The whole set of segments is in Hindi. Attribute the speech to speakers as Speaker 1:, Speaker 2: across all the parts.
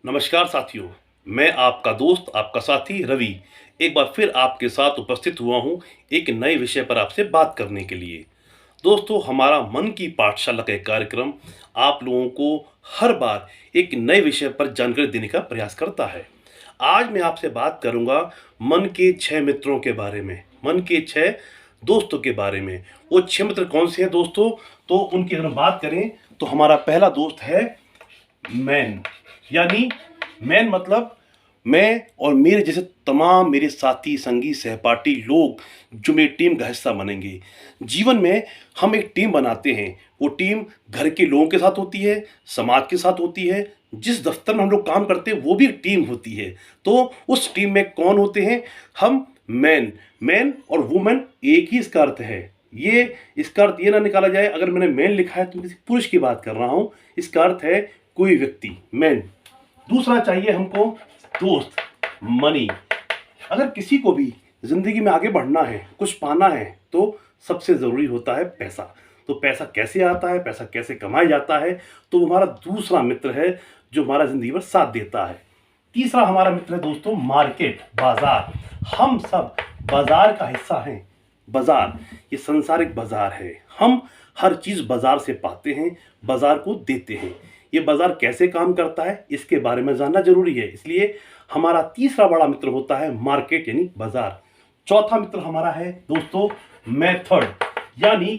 Speaker 1: नमस्कार साथियों। मैं आपका दोस्त आपका साथी रवि एक बार फिर आपके साथ उपस्थित हुआ हूं एक नए विषय पर आपसे बात करने के लिए। दोस्तों, हमारा मन की पाठशाला का एक कार्यक्रम आप लोगों को हर बार एक नए विषय पर जानकारी देने का प्रयास करता है। आज मैं आपसे बात करूंगा मन के 6 मित्रों के बारे में, मन के 6 दोस्तों के बारे में। वो 6 मित्र कौन से हैं दोस्तों? तो उनकी अगर हम बात करें तो हमारा पहला दोस्त है मैन। यानी मैन मतलब मैं और मेरे जैसे तमाम मेरे साथी संगी सहपाठी लोग जो मेरी टीम का हिस्सा बनेंगे। जीवन में हम एक टीम बनाते हैं। वो टीम घर के लोगों के साथ होती है, समाज के साथ होती है, जिस दफ्तर में हम लोग काम करते हैं वो भी एक टीम होती है। तो उस टीम में कौन होते हैं? हम मैन। मैन और वुमेन एक ही इसका अर्थ है। ये इसका अर्थ ये ना निकाला जाए अगर मैंने मैन लिखा है तो किसी पुरुष की बात कर रहा हूं। इसका अर्थ है कोई व्यक्ति, मैन। दूसरा चाहिए हमको दोस्त, मनी। अगर किसी को भी जिंदगी में आगे बढ़ना है, कुछ पाना है, तो सबसे जरूरी होता है पैसा। तो पैसा कैसे आता है, पैसा कैसे कमाया जाता है? तो वो हमारा दूसरा मित्र है जो हमारा जिंदगी में साथ देता है। तीसरा हमारा मित्र है दोस्तों मार्केट, बाजार। हम सब बाजार का हिस्सा हैं। बाजार ये संसारिक बाजार है। हम हर चीज बाजार से पाते हैं, बाजार को देते हैं। ये बाजार कैसे काम करता है इसके बारे में जानना जरूरी है। इसलिए हमारा तीसरा बड़ा मित्र होता है मार्केट यानी बाजार। चौथा मित्र हमारा है दोस्तों मेथड। यानी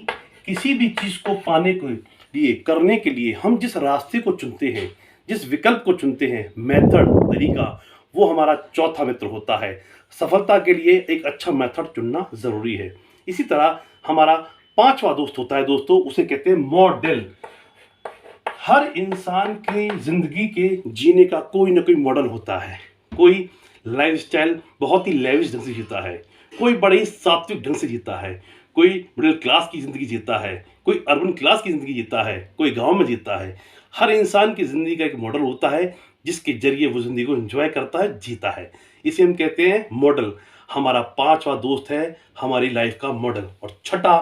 Speaker 1: किसी भी चीज को पाने के लिए, करने के लिए हम जिस रास्ते को चुनते हैं, जिस विकल्प को चुनते हैं, मेथड, तरीका, वो हमारा चौथा मित्र होता है। सफलता के लिए एक अच्छा मेथड चुनना जरूरी है। इसी तरह हमारा पांचवा दोस्त होता है दोस्तों, उसे कहते हैं मॉडल। हर इंसान की जिंदगी के जीने का कोई ना कोई मॉडल होता है। कोई लाइफस्टाइल बहुत ही लेविश ढंग से जीता है, कोई बड़े ही सात्विक ढंग से जीता है, कोई मिडिल क्लास की जिंदगी जीता है, कोई अर्बन क्लास की जिंदगी जीता है, कोई गांव में जीता है। हर इंसान की जिंदगी का एक मॉडल होता है जिसके जरिए वो जिंदगी को एंजॉय करता है, जीता है। इसे हम कहते हैं मॉडल। हमारा पांचवा दोस्त है हमारी लाइफ का मॉडल। और छठा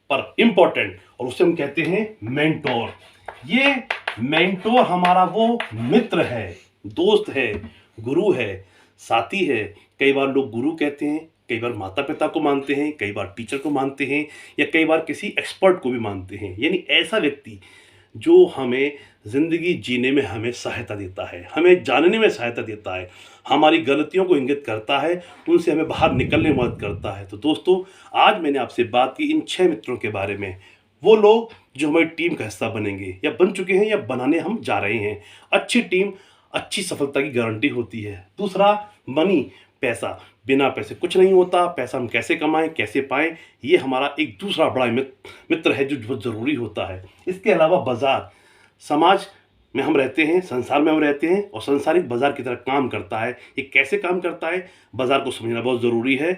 Speaker 1: पर इंपॉर्टेंट, और उसे हम कहते हैं मेंटोर। ये मेंटोर हमारा वो मित्र है, दोस्त है, गुरु है, साथी है। कई बार लोग गुरु कहते हैं, कई बार माता पिता को मानते हैं, कई बार टीचर को मानते हैं, या कई बार किसी एक्सपर्ट को भी मानते हैं। यानी ऐसा व्यक्ति जो हमें जिंदगी जीने में हमें सहायता देता है, हमें जानने में सहायता देता है, हमारी गलतियों को इंगित करता है, उनसे हमें बाहर निकलने में मदद करता है। तो दोस्तों, आज मैंने आपसे बात की इन 6 मित्रों के बारे में। वो लोग जो हमारी टीम का हिस्सा बनेंगे, या बन चुके हैं, या बनाने हम जा रहे हैं। अच्छी टीम अच्छी सफलता की गारंटी होती है। दूसरा मनी, पैसा। बिना पैसे कुछ नहीं होता। पैसा हम कैसे कमाएं, कैसे पाएं, ये हमारा एक दूसरा बड़ा मित्र है जो बहुत ज़रूरी होता है। इसके अलावा बाजार, समाज में हम रहते हैं, संसार में हम रहते हैं, और संसारिक बाजार की तरह काम करता है। ये कैसे काम करता है, बाजार को समझना बहुत ज़रूरी है।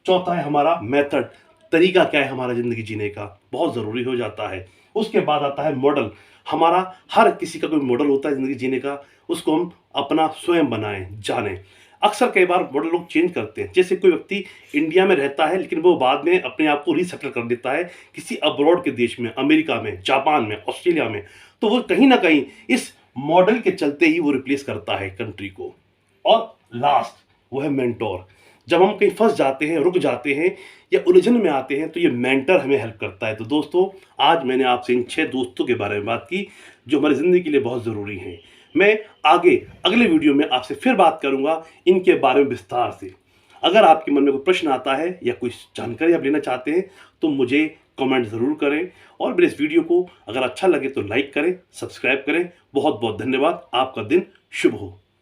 Speaker 1: चौथा है हमारा मेथड, तरीका क्या है हमारा ज़िंदगी जीने का, बहुत ज़रूरी हो जाता है। उसके बाद आता है मॉडल। हमारा हर किसी का कोई मॉडल होता है ज़िंदगी जीने का, उसको हम अपना स्वयं बनाएं, जानें। अक्सर कई बार मॉडल लोग चेंज करते हैं। जैसे कोई व्यक्ति इंडिया में रहता है लेकिन वो बाद में अपने आप को रीसेटल कर देता है किसी अब्रॉड के देश में, अमेरिका में, जापान में, ऑस्ट्रेलिया में। तो वो कहीं ना कहीं इस मॉडल के चलते ही वो रिप्लेस करता है कंट्री को। और लास्ट वो है मेंटोर। जब हम कहीं फंस जाते हैं, रुक जाते हैं, या उलझन में आते हैं, तो ये मेंटर हमें हेल्प करता है। तो दोस्तों, आज मैंने आपसे इन 6 दोस्तों के बारे में बात की जो हमारी ज़िंदगी के लिए बहुत ज़रूरी हैं। मैं आगे अगले वीडियो में आपसे फिर बात करूंगा इनके बारे में विस्तार से। अगर आपके मन में कोई प्रश्न आता है या कोई जानकारी आप लेना चाहते हैं तो मुझे कमेंट ज़रूर करें, और मेरे इस वीडियो को अगर अच्छा लगे तो लाइक करें, सब्सक्राइब करें। बहुत बहुत धन्यवाद। आपका दिन शुभ हो।